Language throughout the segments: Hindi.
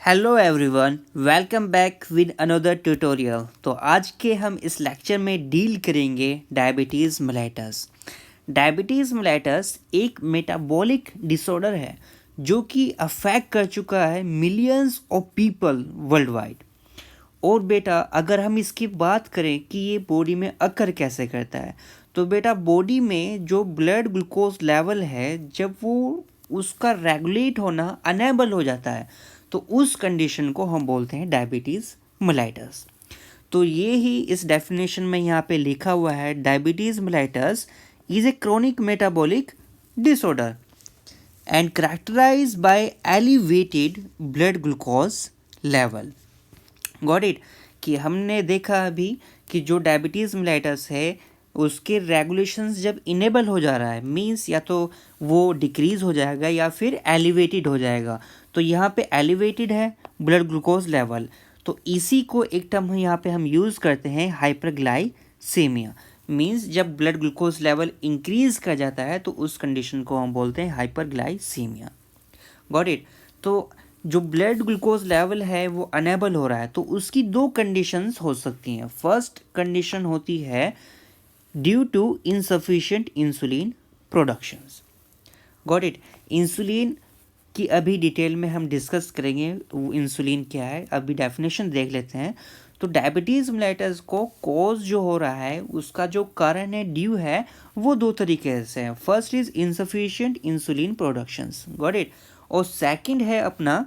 Hello everyone, welcome back with another tutorial. तो आज के हम इस लेक्चर में डील करेंगे डायबिटीज़ मेलाइटस। डायबिटीज़ मेलाइटस एक मेटाबॉलिक डिसऑर्डर है जो कि अफेक्ट कर चुका है millions of people world wide. और बेटा अगर हम इसकी बात करें कि ये बॉडी में अकर कैसे करता है, तो बेटा बॉडी में जो ब्लड ग्लूकोज लेवल है जब वो उसका रेगुलेट होना अनेबल हो जाता है तो उस कंडीशन को हम बोलते हैं डायबिटीज़ मेलाइटस। तो ये ही इस डेफिनेशन में यहाँ पे लिखा हुआ है, diabetes mellitus is a chronic metabolic disorder and characterized by elevated blood glucose level. Got it. कि हमने देखा अभी कि जो डायबिटीज़ मेलाइटस है उसके रेगुलेशंस जब इनेबल हो जा रहा है मींस या तो वो डिक्रीज़ हो जाएगा या फिर एलिवेटेड हो जाएगा। तो यहाँ पे एलिवेटेड है ब्लड ग्लूकोज लेवल, तो इसी को एक टर्म यहाँ पे हम यूज़ करते हैं हाइपरग्लाइसेमिया। मींस जब ब्लड ग्लूकोज लेवल इंक्रीज कर जाता है तो उस कंडीशन को हम बोलते हैं हाइपरग्लाइसेमिया। Got it. तो जो ब्लड ग्लूकोज लेवल है वो अनेबल हो रहा है तो उसकी दो कंडीशंस हो सकती हैं। फर्स्ट कंडीशन होती है due to insufficient insulin productions. Got it. Insulin की अभी डिटेल में हम डिस्कस करेंगे वो इंसुलिन क्या है, अभी डेफिनेशन देख लेते हैं। तो डायबिटीज़ मेलाइटस को कॉज जो हो रहा है उसका जो कारण है ड्यू है वो दो तरीके से है। First is insufficient insulin productions. Got it. और सेकंड है अपना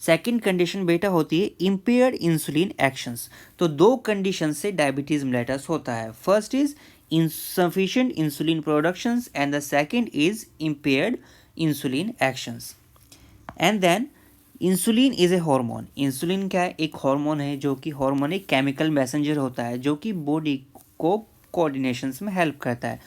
सेकंड कंडीशन बेटा होती है इम्पेयर्ड इंसुलिन एक्शंस। तो दो कंडीशन से डायबिटीज मेलाइटस होता है। First is insufficient insulin productions and the second is impaired insulin actions। and then insulin is a hormone. Insulin क्या है? एक हार्मोन है जो कि हार्मोन एक केमिकल मैसेंजर होता है जो कि बॉडी को कोऑर्डिनेशंस में हेल्प करता है।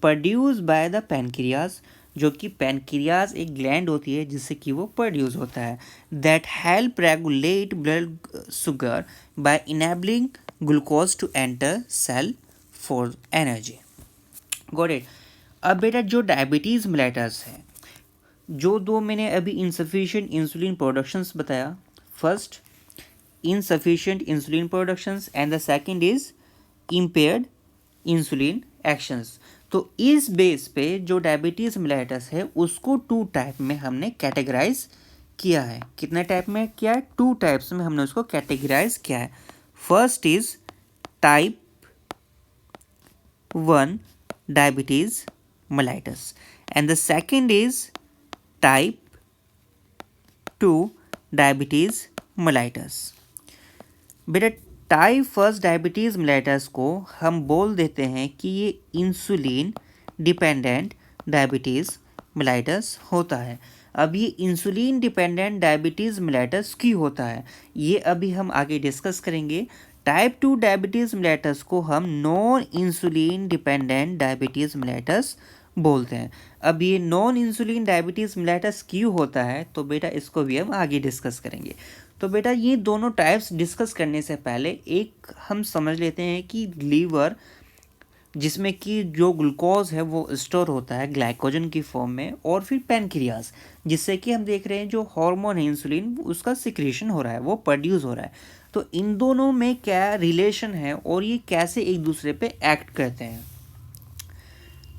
प्रोड्यूस बाय द पैनक्रियाज, जो कि पैनक्रियाज एक ग्लैंड होती है जिससे कि वो प्रोड्यूस होता है। That help regulate blood sugar by enabling glucose to enter cell for energy. Got it. अब बेटा जो डायबिटीज़ मेलाइटस है, जो दो मैंने अभी इनसफिशिएंट इंसुलिन प्रोडक्शंस बताया, first insufficient insulin productions and the second is impaired insulin actions. तो इस बेस पे जो डायबिटीज़ मेलाइटस है उसको टू टाइप में हमने कैटेगराइज किया है। कितने टाइप में किया है? टू टाइप्स में हमने उसको कैटेगराइज किया है। First is type 1 diabetes mellitus and the second is type 2 diabetes mellitus। बेटा टाइप फर्स्ट डायबिटीज़ मेलाइटस को हम बोल देते हैं कि ये इंसुलिन डिपेंडेंट डायबिटीज़ मेलाइटस होता है। अब ये इंसुलिन डिपेंडेंट डायबिटीज़ मेलाइटस क्यों होता है ये अभी हम आगे डिस्कस करेंगे। टाइप 2 डायबिटीज़ मेलाइटस को हम non insulin dependent diabetes mellitus बोलते हैं। अब ये नॉन इंसुलिन डायबिटीज़ मेलाइटस क्यों होता है तो बेटा इसको भी हम आगे डिस्कस करेंगे। तो बेटा ये दोनों टाइप्स डिस्कस करने से पहले एक हम समझ लेते हैं कि लीवर जिसमें कि जो ग्लूकोज है वो स्टोर होता है ग्लाइकोजन की फॉर्म में, और फिर पैनक्रियाज जिससे कि हम देख रहे हैं जो हार्मोन है इंसुलिन उसका सिक्रीशन हो रहा है, वो प्रोड्यूस हो रहा है। तो इन दोनों में क्या रिलेशन है और ये कैसे एक दूसरे पे एक्ट करते हैं,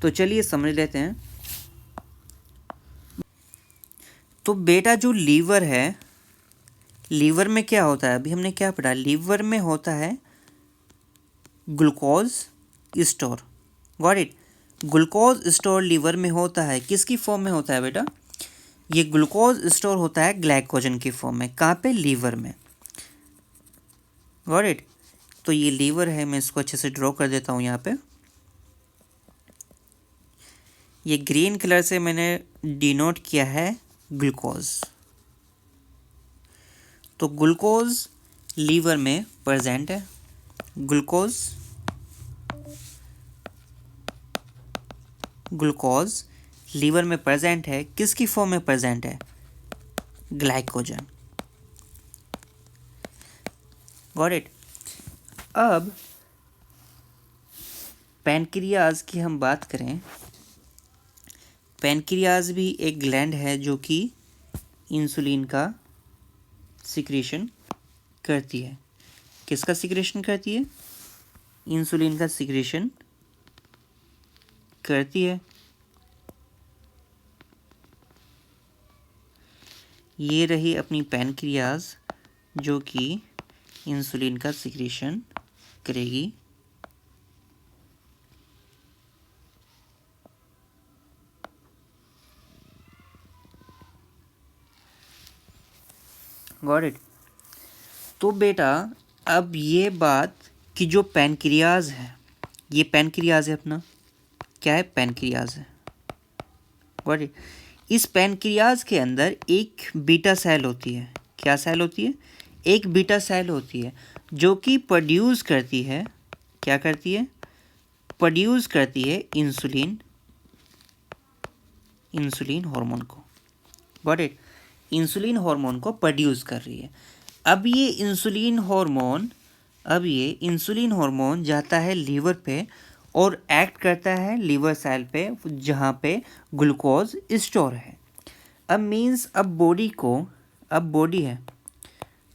तो चलिए समझ लेते हैं। तो बेटा जो लीवर है, लीवर में क्या होता है? अभी हमने क्या पढ़ा? लीवर में होता है glucose store. Got it. Glucose store liver में होता है, किसकी फॉर्म में होता है बेटा? ये ग्लूकोज स्टोर होता है ग्लाइकोजन की फॉर्म में। कहाँ पे? लीवर में। Got it. तो ये लीवर है, मैं इसको अच्छे से ड्रॉ कर देता हूँ यहाँ पे। ये ग्रीन कलर से मैंने डिनोट किया है ग्लूकोज। तो ग्लूकोज लीवर में प्रेजेंट है। ग्लूकोज लीवर में प्रेजेंट है, किसकी फॉर्म में प्रेजेंट है? ग्लाइकोजन। Got it. अब पैनक्रियाज की हम बात करें, पैनक्रियाज भी एक ग्लैंड है जो कि इंसुलिन का सिक्रीशन करती है। किसका सिक्रीशन करती है? इंसुलिन का सिक्रीशन करती है। ये रही अपनी पैनक्रियाज जो कि इंसुलिन का सिक्रीशन करेगी। Got it. तो बेटा अब ये बात कि जो पैनक्रियाज है, ये पैनक्रियाज है अपना, क्या है? पैनक्रियाज है। Got it. इस पैनक्रियाज के अंदर एक बीटा सेल होती है। क्या सेल होती है? एक बीटा सेल होती है जो कि प्रोड्यूस करती है, क्या करती है? प्रोड्यूस करती है इंसुलिन हार्मोन को। Got it. इंसुलिन हार्मोन को प्रोड्यूस कर रही है। अब ये इंसुलिन हार्मोन जाता है लीवर पे और एक्ट करता है लीवर सेल पे जहाँ पे ग्लूकोज स्टोर है। अब मीन्स अब बॉडी है,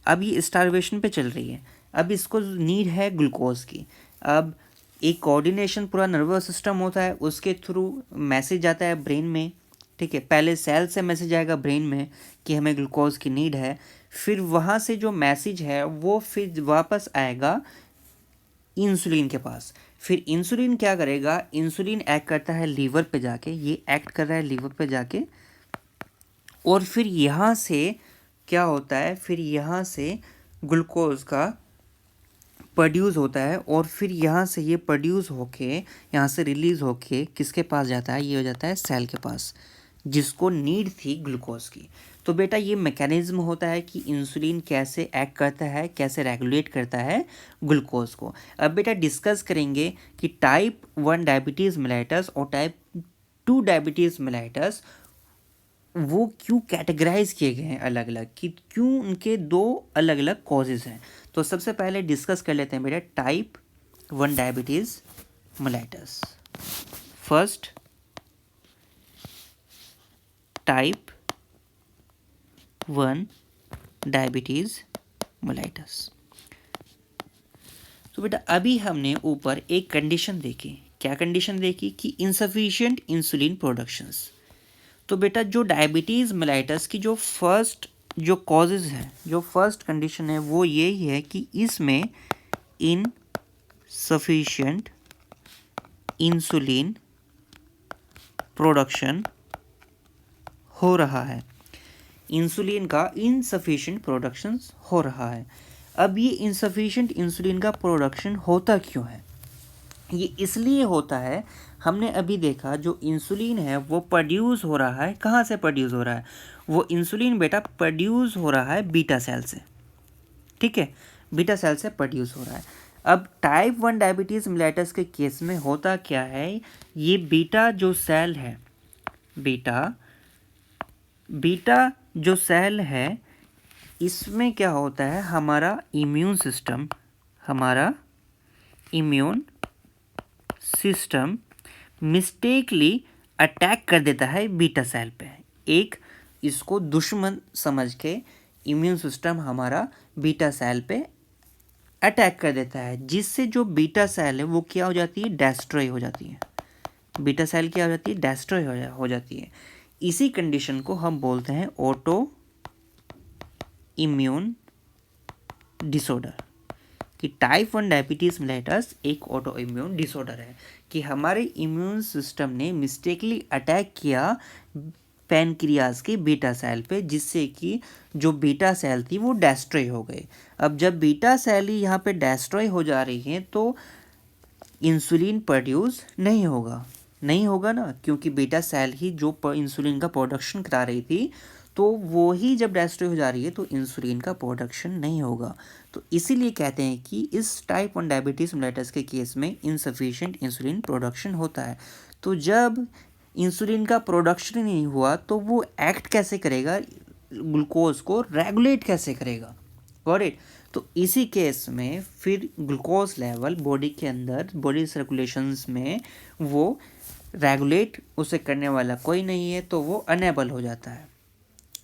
अब ये स्टारवेशन पे चल रही है, अब इसको नीड है ग्लूकोज की। अब एक कोऑर्डिनेशन पूरा नर्वस सिस्टम होता है, उसके थ्रू मैसेज जाता है ब्रेन में। ठीक है, पहले सेल से मैसेज आएगा ब्रेन में कि हमें ग्लूकोज की नीड है, फिर वहाँ से जो मैसेज है वो फिर वापस आएगा इंसुलिन के पास। फिर इंसुलिन क्या करेगा? इंसुलिन एक्ट करता है लीवर पे जाके, ये एक्ट कर रहा है लीवर पे जाके, और फिर यहाँ से क्या होता है? फिर यहाँ से ग्लूकोज का प्रोड्यूस होता है और फिर यहाँ से ये प्रोड्यूस होके यहाँ से रिलीज़ होके किसके पास जाता है? ये हो जाता है सेल के पास जिसको नीड थी ग्लूकोज की। तो बेटा ये मैकेनिज्म होता है कि इंसुलिन कैसे एक्ट करता है, कैसे रेगुलेट करता है ग्लूकोज को। अब बेटा डिस्कस करेंगे कि टाइप 1 डायबिटीज़ मेलाइटस और टाइप 2 डायबिटीज़ मेलाइटस वो क्यों कैटेगराइज किए गए हैं अलग अलग, कि क्यों उनके दो अलग अलग कॉजेज़ हैं। तो सबसे पहले डिस्कस कर लेते हैं बेटा type 1 diabetes mellitus. First, type 1 diabetes mellitus. तो बेटा अभी हमने ऊपर एक कंडीशन देखी। क्या कंडीशन देखी? कि इनसफिशिएंट इंसुलिन प्रोडक्शंस। तो बेटा जो डायबिटीज़ मेलाइटस की जो फर्स्ट जो कॉजेज़ हैं, जो फर्स्ट कंडीशन है वो यही है कि इसमें इनसफिशिएंट इंसुलिन प्रोडक्शन हो रहा है। इंसुलिन का इनसफिशिएंट प्रोडक्शन हो रहा है। अब ये इनसफिशिएंट इंसुलिन का प्रोडक्शन होता क्यों है? ये इसलिए होता है, हमने अभी देखा जो इंसुलिन है वो प्रोड्यूस हो रहा है, कहाँ से प्रोड्यूस हो रहा है? वो इंसुलिन बेटा प्रोड्यूस हो रहा है बीटा सेल से। ठीक है, बीटा सेल से प्रोड्यूस हो रहा है। अब टाइप 1 डायबिटीज़ मेलाइटस के केस में होता क्या है? ये बीटा जो सेल है, बीटा जो सेल है, इसमें क्या होता है? हमारा इम्यून सिस्टम मिस्टेकली अटैक कर देता है बीटा सेल पे। एक इसको दुश्मन समझ के इम्यून सिस्टम हमारा बीटा सेल पे अटैक कर देता है, जिससे जो बीटा सेल है वो क्या हो जाती है? डेस्ट्रॉय हो जाती है। बीटा सेल क्या हो जाती है? डेस्ट्रॉय हो जाती है। इसी कंडीशन को हम बोलते हैं ऑटो इम्यून डिसऑर्डर। कि टाइप 1 डायबिटीज़ मेलाइटस एक ऑटो इम्यून डिसऑर्डर है कि हमारे इम्यून सिस्टम ने मिस्टेकली अटैक किया पैनक्रियाज के बीटा सेल पे, जिससे कि जो बीटा सेल थी वो डेस्ट्रॉय हो गई। अब जब बीटा सेल ही यहाँ पे डेस्ट्रॉय हो जा रही है तो इंसुलिन प्रोड्यूस नहीं होगा ना, क्योंकि बीटा सेल ही जो इंसुलिन का प्रोडक्शन करा रही थी, तो वो ही जब डेस्ट्रॉय हो जा रही है तो इंसुलिन का प्रोडक्शन नहीं होगा। तो इसीलिए कहते हैं कि इस टाइप 1 डायबिटीज़ मेलाइटस के केस में इनसफिशिएंट इंसुलिन प्रोडक्शन होता है। तो जब इंसुलिन का प्रोडक्शन नहीं हुआ तो वो एक्ट कैसे करेगा? ग्लूकोज को रेगुलेट कैसे करेगा? Got it. तो इसी केस में फिर ग्लूकोज लेवल बॉडी के अंदर, बॉडी सर्कुलेशंस में वो रेगुलेट उसे करने वाला कोई नहीं है, तो वो अनेबल हो जाता है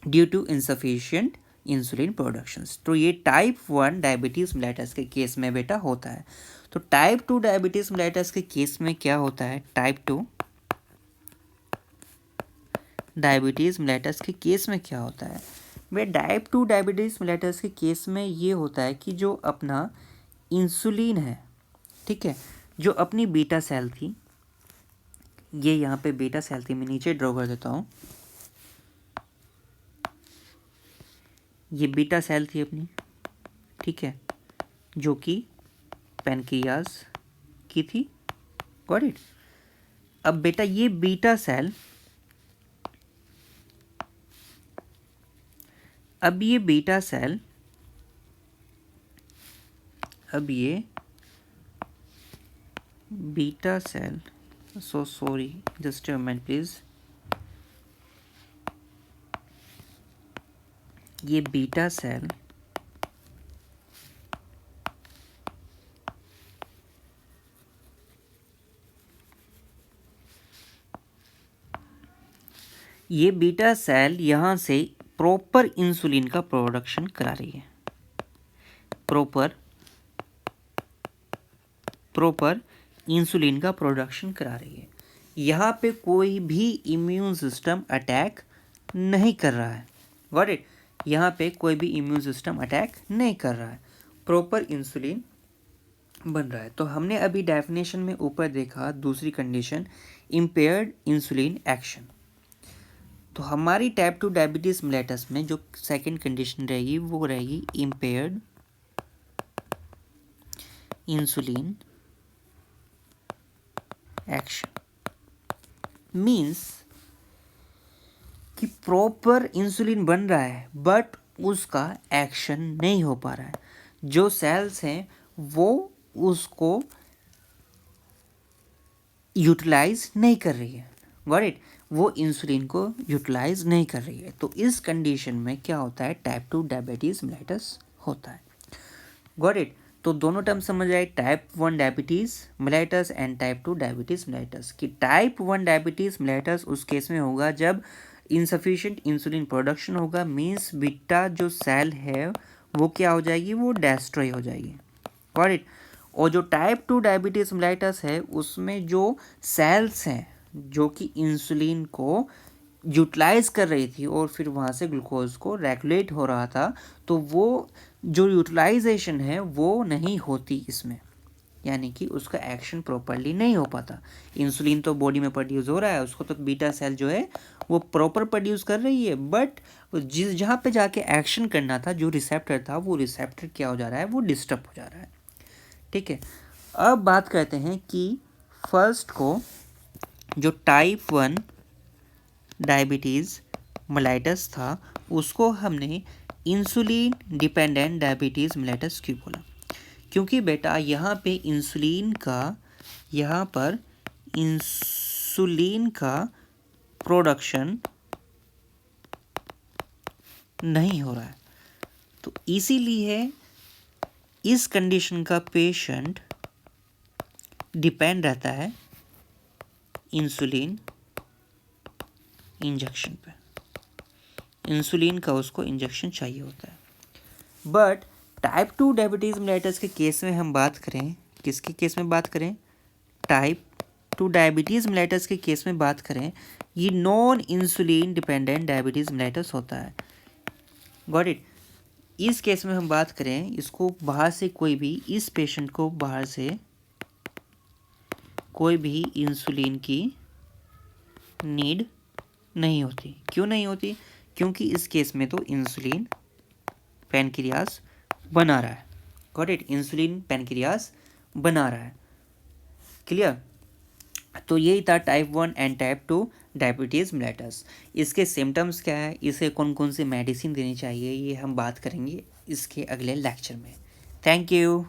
due to insufficient insulin productions. तो ये टाइप 1 डायबिटीज़ मेलिटस के केस में बेटा होता है। तो टाइप 2 डायबिटीज़ मेलिटस के केस में क्या होता है, टाइप 2 डायबिटीज़ मेलिटस के केस में क्या होता है, वे टाइप 2 डायबिटीज़ मेलिटस के केस में ये होता है कि जो अपना इंसुलिन है, ठीक है, जो अपनी बीटा सेल थी, ये यहाँ पे बीटा सेल थी, मैं नीचे ड्रॉ कर देता हूँ, ये बीटा सेल थी अपनी, ठीक है, जो कि पैनक्रियाज की थी, गॉट इट। अब बेटा ये बीटा सेल, अब ये बीटा सेल, अब ये beta cell, so sorry, just a moment please, ये बीटा सेल ये बीटा सेल यहाँ से प्रॉपर इंसुलिन का प्रोडक्शन करा रही है, प्रॉपर इंसुलिन का प्रोडक्शन करा रही है। यहाँ पे कोई भी इम्यून सिस्टम अटैक नहीं कर रहा है, गॉट इट, यहाँ पे कोई भी इम्यून सिस्टम अटैक नहीं कर रहा है, प्रॉपर इंसुलिन बन रहा है। तो हमने अभी डेफिनेशन में ऊपर देखा दूसरी कंडीशन, इम्पेयर्ड इंसुलिन एक्शन। तो हमारी टाइप 2 डायबिटीज़ मेलिटस में जो सेकंड कंडीशन रहेगी वो रहेगी इम्पेयर्ड इंसुलिन एक्शन। मीन्स कि प्रॉपर इंसुलिन बन रहा है बट उसका एक्शन नहीं हो पा रहा है, जो सेल्स हैं वो उसको यूटिलाइज नहीं कर रही है, गॉट इट, वो इंसुलिन को यूटिलाइज नहीं कर रही है। तो इस कंडीशन में क्या होता है, टाइप 2 डायबिटीज़ मेलिटस होता है, गॉट इट। तो दोनों टर्म समझ आए, type 1 diabetes mellitus and type 2 diabetes mellitus. कि टाइप 1 डायबिटीज़ मेलिटस उस केस में होगा जब इनसफिशिएंट इंसुलिन प्रोडक्शन होगा, मीन्स बीटा जो सेल है वो क्या हो जाएगी, वो डिस्ट्रॉय हो जाएगी, गॉट इट। और जो टाइप 2 डायबिटीज़ मेलिटस है उसमें जो सेल्स हैं जो कि इंसुलिन को यूटिलाइज कर रही थी और फिर वहाँ से ग्लूकोज को रेगुलेट हो रहा था, तो वो जो यूटिलाइजेशन है वो नहीं होती इसमें, यानी कि उसका एक्शन प्रॉपरली नहीं हो पाता। इंसुलिन तो बॉडी में प्रोड्यूस हो रहा है, उसको तो बीटा सेल जो है वो प्रॉपर प्रोड्यूस कर रही है, बट जहाँ पे जाके एक्शन करना था, जो रिसेप्टर था, वो रिसेप्टर क्या हो जा रहा है, वो डिस्टर्ब हो जा रहा है, ठीक है। अब बात करते हैं कि फर्स्ट को जो टाइप 1 डायबिटीज़ मेलिटस था उसको हमने इंसुलिन डिपेंडेंट डायबिटीज़ मेलिटस क्यों बोला, क्योंकि बेटा यहाँ पे इंसुलिन का प्रोडक्शन नहीं हो रहा है, तो इसीलिए इस कंडीशन का पेशेंट डिपेंड रहता है इंसुलिन इंजेक्शन पे, इंसुलिन का उसको इंजेक्शन चाहिए होता है। बट टाइप 2 डायबिटीज़ मेलिटस के केस में हम बात करें, किसके केस में बात करें, टाइप 2 डायबिटीज़ मेलिटस के केस में बात करें, ये non insulin dependent diabetes mellitus होता है, गॉट इट। इस केस में हम बात करें, इसको बाहर से कोई भी, इस पेशेंट को बाहर से कोई भी इंसुलिन की नीड नहीं होती। क्यों नहीं होती, क्योंकि इस केस में तो इंसुलिन पैनक्रियाज बना रहा है, गॉट इट, इंसुलिन पैनक्रियाज बना रहा है, क्लियर। तो यही था type 1 and type 2 diabetes mellitus. इसके सिम्टम्स क्या है, इसे कौन कौन सी मेडिसिन देनी चाहिए, ये हम बात करेंगे इसके अगले लेक्चर में। Thank you.